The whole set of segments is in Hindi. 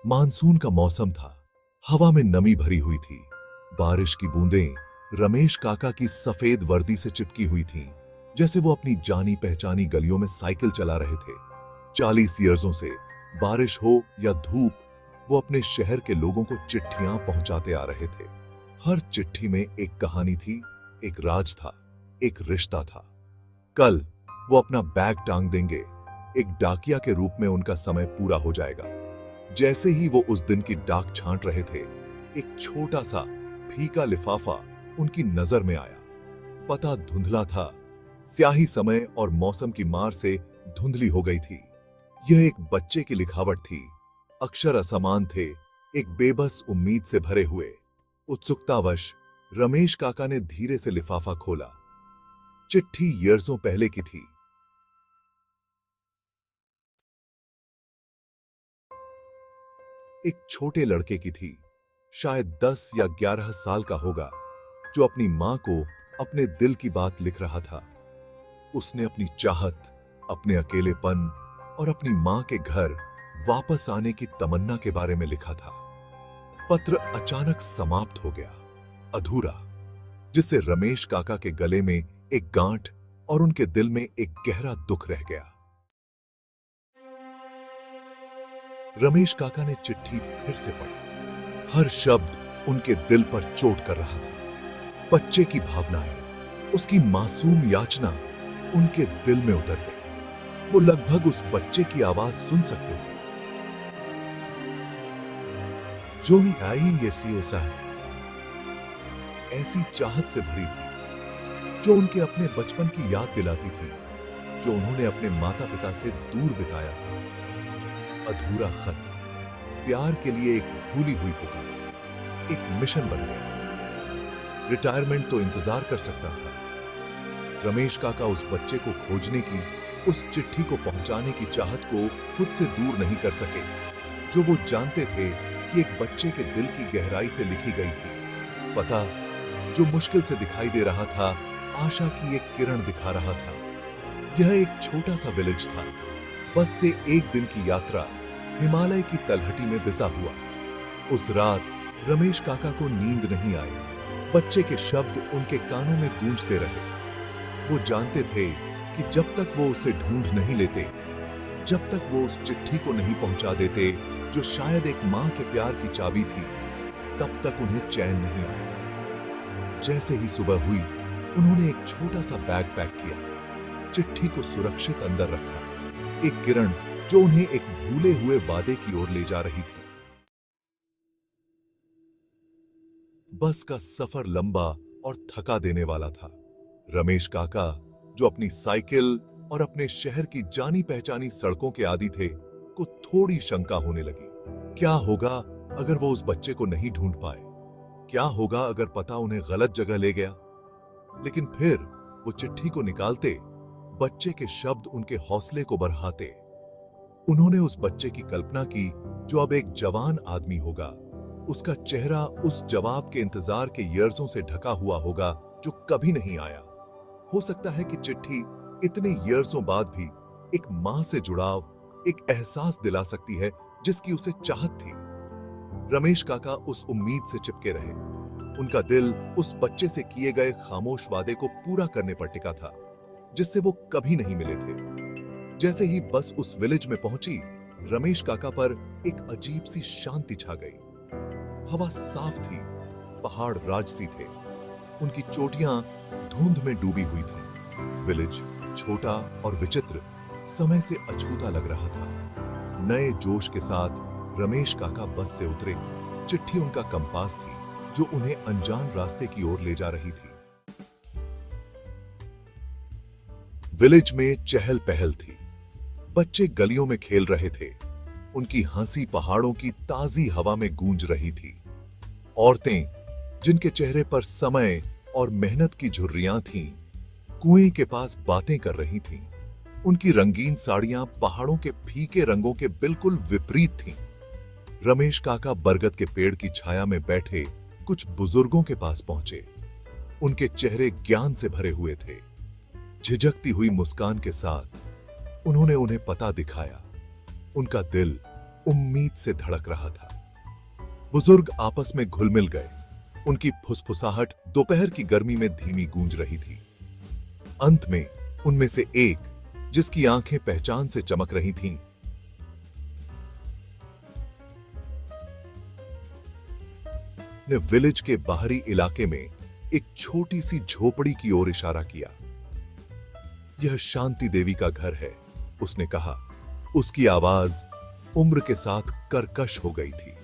मानसून का मौसम था। हवा में नमी भरी हुई थी। बारिश की बूंदें रमेश काका की सफेद वर्दी से चिपकी हुई थीं, जैसे वो अपनी जानी पहचानी गलियों में साइकिल चला रहे थे। 40 ईयर्सों से बारिश हो या धूप, वो अपने शहर के लोगों को चिट्ठियां पहुंचाते आ रहे थे। हर चिट्ठी में एक कहानी थी, एक राज था, एक रिश्ता था। कल वो अपना बैग टांग देंगे, एक डाकिया के रूप में उनका समय पूरा हो जाएगा। जैसे ही वो उस दिन की डाक छांट रहे थे, एक छोटा सा फीका लिफाफा उनकी नजर में आया। पता धुंधला था, स्याही समय और मौसम की मार से धुंधली हो गई थी। यह एक बच्चे की लिखावट थी। अक्षर असमान थे, एक बेबस उम्मीद से भरे हुए। उत्सुकतावश रमेश काका ने धीरे से लिफाफा खोला। चिट्ठी ईयर्सों पहले की थी। एक छोटे लड़के की थी, शायद 10 या 11 साल का होगा, जो अपनी मां को अपने दिल की बात लिख रहा था। उसने अपनी चाहत, अपने अकेलेपन और अपनी मां के घर वापस आने की तमन्ना के बारे में लिखा था। पत्र अचानक समाप्त हो गया, अधूरा, जिससे रमेश काका के गले में एक गांठ और उनके दिल में एक गहरा दुख रह गया। रमेश काका ने चिट्ठी फिर से पढ़ी। हर शब्द उनके दिल पर चोट कर रहा था। बच्चे की भावनाएं, उसकी मासूम याचना उनके दिल में उतर गई। वो लगभग उस बच्चे की आवाज सुन सकते थे। जो ही आई ये सियोसा है, ऐसी चाहत से भरी थी, जो उनके अपने बचपन की याद दिलाती थी, जो उन्होंने अपने माता पिता से दूर बिताया था। अधूरा खत, प्यार के लिए एक भूली हुई पुकार, एक मिशन बन गया। रिटायरमेंट तो इंतजार कर सकता था। रमेश काका उस बच्चे को खोजने की, उस चिट्ठी को पहुंचाने की चाहत को खुद से दूर नहीं कर सके, जो वो जानते थे कि एक बच्चे के दिल की गहराई से लिखी गई थी। पता जो मुश्किल से दिखाई दे रहा था, आशा की एक किरण दिखा रहा था। यह एक छोटा सा विलेज था। बस से एक दिन की यात्रा हिमालय की तलहटी में बिसा हुआ। उस रात रमेश काका को नींद नहीं आई। बच्चे के शब्द उनके कानों में गूंजते रहे। वो जानते थे कि जब तक वो उसे ढूंढ नहीं लेते, जब तक वो उस चिट्ठी को नहीं पहुंचा देते, जो शायद एक मां के प्यार की चाबी थी, तब तक उन्हें चैन नहीं आएगा। जैसे ही सुबह हुई, उन्होंने एक छोटा सा बैग पैक किया, चिट्ठी को सुरक्षित अंदर रखा। एक किरण जो उन्हें एक भूले हुए वादे की ओर ले जा रही थी। बस का सफर लंबा और थका देने वाला था। रमेश काका, जो अपनी साइकिल और अपने शहर की जानी पहचानी सड़कों के आदी थे, को थोड़ी शंका होने लगी। क्या होगा अगर वो उस बच्चे को नहीं ढूंढ पाए? क्या होगा अगर पता उन्हें गलत जगह ले गया? लेकिन फिर वो चिट्ठी को निकालते, बच्चे के शब्द उनके हौसले को बढ़ाते। उन्होंने उस बच्चे की कल्पना की, जो अब एक जवान आदमी होगा। उसका चेहरा उस जवाब के इंतजार के ईयर्सों से ढका हुआ होगा, जो कभी नहीं आया। हो सकता है कि चिट्ठी इतने ईयर्सों बाद भी एक मां से जुड़ाव, एक एहसास दिला सकती है जिसकी उसे चाहत थी। रमेश काका उस उम्मीद से चिपके रहे। उनका दिल उस बच्चे से किए गए खामोश वादे को पूरा करने पर टिका था, जिससे वो कभी नहीं मिले थे। जैसे ही बस उस विलेज में पहुंची, रमेश काका पर एक अजीब सी शांति छा गई। हवा साफ थी, पहाड़ राजसी थे, उनकी चोटियां धुंध में डूबी हुई थीं। विलेज छोटा और विचित्र, समय से अछूता लग रहा था। नए जोश के साथ रमेश काका बस से उतरे। चिट्ठी उनका कंपास थी, जो उन्हें अनजान रास्ते की ओर ले जा रही थी। विलेज में चहल पहल थी। बच्चे गलियों में खेल रहे थे। उनकी हंसी पहाड़ों की ताजी हवा में गूंज रही थी। औरतें, जिनके चेहरे पर समय और मेहनत की झुर्रियां थीं, कुएं के पास बातें कर रही थीं। उनकी रंगीन साड़ियां पहाड़ों के फीके रंगों के बिल्कुल विपरीत थीं। रमेश काका बरगद के पेड़ की छाया में बैठे कुछ बुजुर्गों के पास पहुंचे। उनके चेहरे ज्ञान से भरे हुए थे। झिझकती हुई मुस्कान के साथ उन्होंने उन्हें पता दिखाया। उनका दिल उम्मीद से धड़क रहा था। बुजुर्ग आपस में घुल मिल गए। उनकी फुसफुसाहट दोपहर की गर्मी में धीमी गूंज रही थी। अंत में उनमें से एक, जिसकी आंखें पहचान से चमक रही थीं, ने विलेज के बाहरी इलाके में एक छोटी सी झोपड़ी की ओर इशारा किया। यह शांति देवी का घर है, उसने कहा। उसकी आवाज उम्र के साथ कर्कश हो गई थी।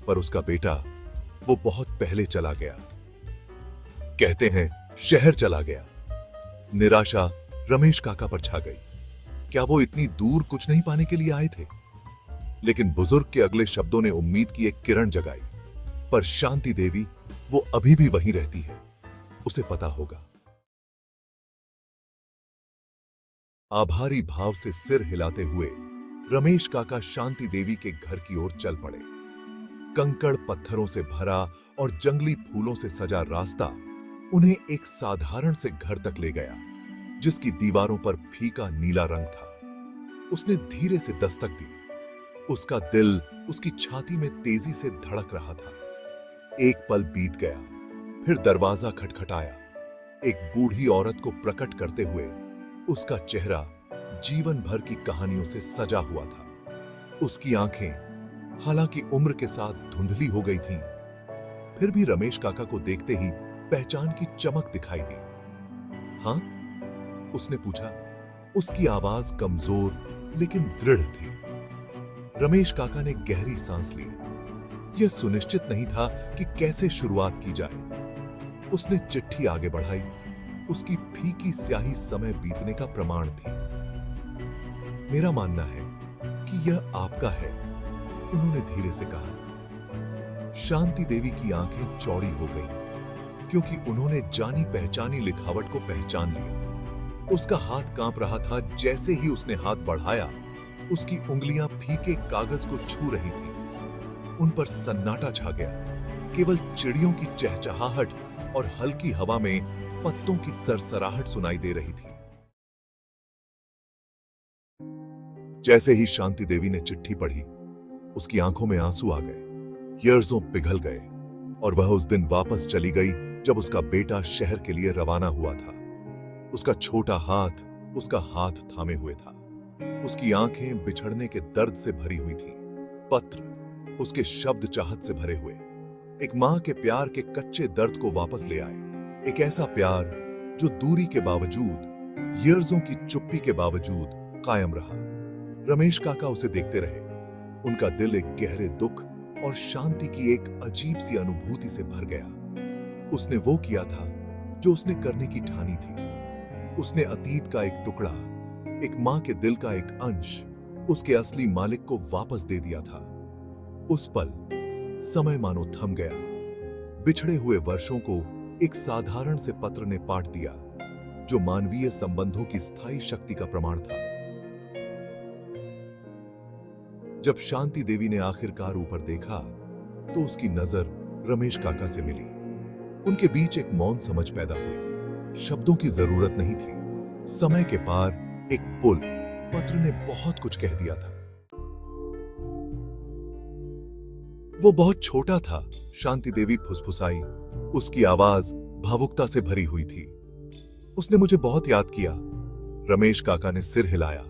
पर उसका बेटा, वो बहुत पहले चला गया। कहते हैं शहर चला गया। निराशा रमेश काका पर छा गई। क्या वो इतनी दूर कुछ नहीं पाने के लिए आए थे? लेकिन बुजुर्ग के अगले शब्दों ने उम्मीद की एक किरण जगाई। पर शांति देवी, वो अभी भी वहीं रहती है, उसे पता होगा। आभारी भाव से सिर हिलाते हुए रमेश काका शांति देवी के घर की ओर चल पड़े। कंकड़ पत्थरों से भरा और जंगली फूलों से सजा रास्ता उन्हें एक साधारण से घर तक ले गया, जिसकी दीवारों पर फीका नीला रंग था। उसने धीरे से दस्तक दी। उसका दिल उसकी छाती में तेजी से धड़क रहा था। एक पल बीत गया, फिर दरवाजा खटखटाया। एक बूढ़ी औरत को प्रकट करते हुए उसका चेहरा जीवन भर की कहानियों से सजा हुआ था। उसकी आंखें हालांकि उम्र के साथ धुंधली हो गई थीं, फिर भी रमेश काका को देखते ही पहचान की चमक दिखाई दी। हां? उसने पूछा। उसकी आवाज कमजोर लेकिन दृढ़ थी। रमेश काका ने गहरी सांस ली। यह सुनिश्चित नहीं था कि कैसे शुरुआत की जाए। उसने चिट्ठी आगे बढ़ाई। उसकी फीकी स्याही समय बीतने का प्रमाण थी। मेरा मानना है कि यह आपका है, उन्होंने धीरे से कहा। शांति देवी की आंखें चौड़ी हो गईं, क्योंकि उन्होंने जानी पहचानी लिखावट को पहचान लिया। उसका हाथ कांप रहा था। जैसे ही उसने हाथ बढ़ाया, उसकी उंगलियां फीके कागज को छू रही थीं। उन पर सन्नाटा छा गया। केवल चिड़ियों की चहचहाहट और हल्की हवा में पत्तों की सरसराहट सुनाई दे रही थी। जैसे ही शांति देवी ने चिट्ठी पढ़ी, उसकी आंखों में आंसू आ गए। यर्ज़ों पिघल गए और वह उस दिन वापस चली गई जब उसका बेटा शहर के लिए रवाना हुआ था। उसका छोटा हाथ उसका हाथ थामे हुए था। उसकी आंखें बिछड़ने के दर्द से भरी हुई थीं। पत्र उसके शब्द चाहत से भरे हुए, एक मां के प्यार के कच्चे दर्द को वापस ले आए। एक ऐसा प्यार जो दूरी के बावजूद, यर्ज़ों की चुप्पी के बावजूद कायम रहा। रमेश काका उसे देखते रहे। उनका दिल एक गहरे दुख और शांति की एक अजीब सी अनुभूति से भर गया। उसने वो किया था जो उसने करने की ठानी थी। उसने अतीत का एक टुकड़ा, एक मां के दिल का एक अंश, उसके असली मालिक को वापस दे दिया था। उस पल समय मानो थम गया। बिछड़े हुए वर्षों को एक साधारण से पत्र ने पाट दिया, जो मानवीय संबंधों की स्थायी शक्ति का प्रमाण था। जब शांति देवी ने आखिरकार ऊपर देखा, तो उसकी नजर रमेश काका से मिली। उनके बीच एक मौन समझ पैदा हुई। शब्दों की जरूरत नहीं थी। समय के पार एक पुल, पत्र ने बहुत कुछ कह दिया था। वो बहुत छोटा था, शांति देवी फुसफुसाई। उसकी आवाज भावुकता से भरी हुई थी। उसने मुझे बहुत याद किया। रमेश काका ने सिर हिलाया,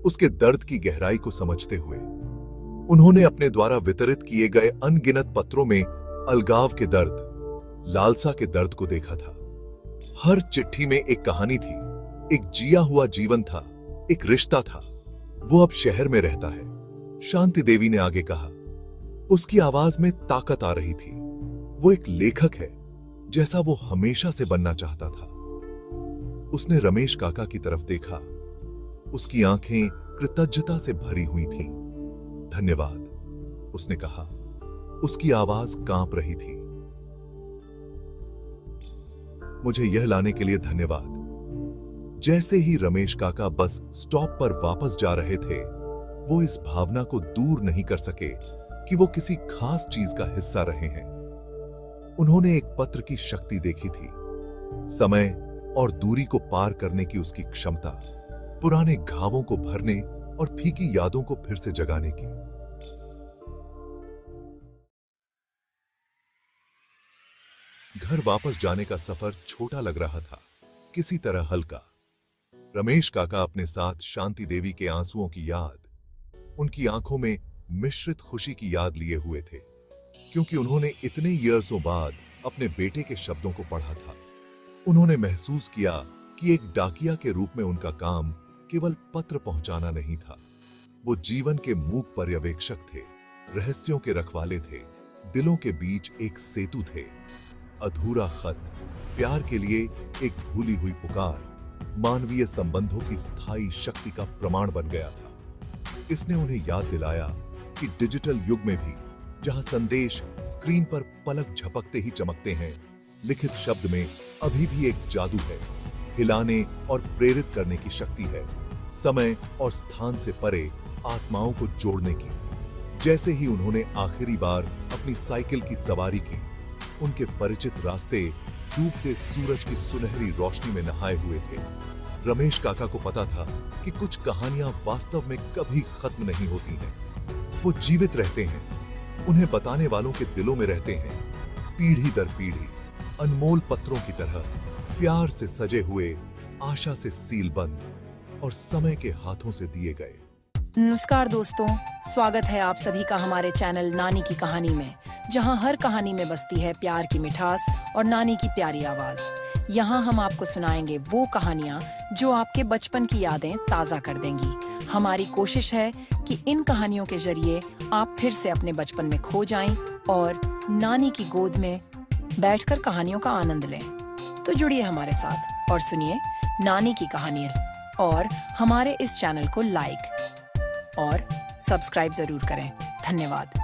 उसके दर्द की गहराई को समझते हुए। उन्होंने अपने द्वारा वितरित किए गए अनगिनत पत्रों में अलगाव के दर्द, लालसा के दर्द को देखा था। हर चिट्ठी में एक कहानी थी, एक जिया हुआ जीवन था, एक रिश्ता था। वो अब शहर में रहता है, शांति देवी ने आगे कहा। उसकी आवाज में ताकत आ रही थी। वो एक लेखक है, जैसा वो हमेशा से बनना चाहता था। उसने रमेश काका की तरफ देखा। उसकी आंखें कृतज्ञता से भरी हुई थीं। धन्यवाद, उसने कहा। उसकी आवाज कांप रही थी। मुझे यह लाने के लिए धन्यवाद। जैसे ही रमेश काका बस स्टॉप पर वापस जा रहे थे, वो इस भावना को दूर नहीं कर सके कि वो किसी खास चीज का हिस्सा रहे हैं। उन्होंने एक पत्र की शक्ति देखी थी, समय और दूरी को पार करने की उसकी क्षमता, पुराने घावों को भरने और फीकी यादों को फिर से जगाने की। घर वापस जाने का सफर छोटा लग रहा था, किसी तरह हल्का। रमेश काका अपने साथ शांति देवी के आंसुओं की याद, उनकी आंखों में मिश्रित खुशी की याद लिए हुए थे, क्योंकि उन्होंने इतने ईयर्सों बाद अपने बेटे के शब्दों को पढ़ा था। उन्होंने महसूस किया कि एक डाकिया के रूप में उनका काम केवल पत्र पहुंचाना नहीं था। वो जीवन के मूक पर्यवेक्षक थे, रहस्यों के रखवाले थे, दिलों के बीच एक सेतु थे। अधूरा खत, प्यार के लिए एक भूली हुई पुकार, मानवीय संबंधों की स्थायी शक्ति का प्रमाण बन गया था। इसने उन्हें याद दिलाया कि डिजिटल युग में भी जहां संदेश स्क्रीन पर पलक झपकते ही चमकते हैं, लिखित शब्द में अभी भी एक जादू है, हिलाने और प्रेरित करने की शक्ति है, समय और स्थान से परे आत्माओं को जोड़ने की। जैसे ही उन्होंने आखिरी बार अपनी साइकिल की सवारी की, उनके परिचित रास्ते डूबते सूरज की सुनहरी रोशनी में नहाए हुए थे। रमेश काका को पता था कि कुछ कहानियां वास्तव में कभी खत्म नहीं होती हैं। वो जीवित रहते हैं, उन्हें बताने वालों के दिलों में रहते हैं, पीढ़ी दर पीढ़ी, अनमोल पत्रों की तरह, प्यार से सजे हुए, आशा से सीलबंद और समय के हाथों से दिए गए। नमस्कार दोस्तों, स्वागत है आप सभी का हमारे चैनल नानी की कहानी में, जहां हर कहानी में बसती है प्यार की मिठास और नानी की प्यारी आवाज। यहां हम आपको सुनाएंगे वो कहानियां जो आपके बचपन की यादें ताज़ा कर देंगी। हमारी कोशिश है कि इन कहानियों के जरिए आप फिर से अपने बचपन में खो जाएं और नानी की गोद में बैठकर कहानियों का आनंद लें। तो जुड़िए हमारे साथ और सुनिए नानी की कहानी, और हमारे इस चैनल को लाइक और सब्सक्राइब जरूर करें। धन्यवाद।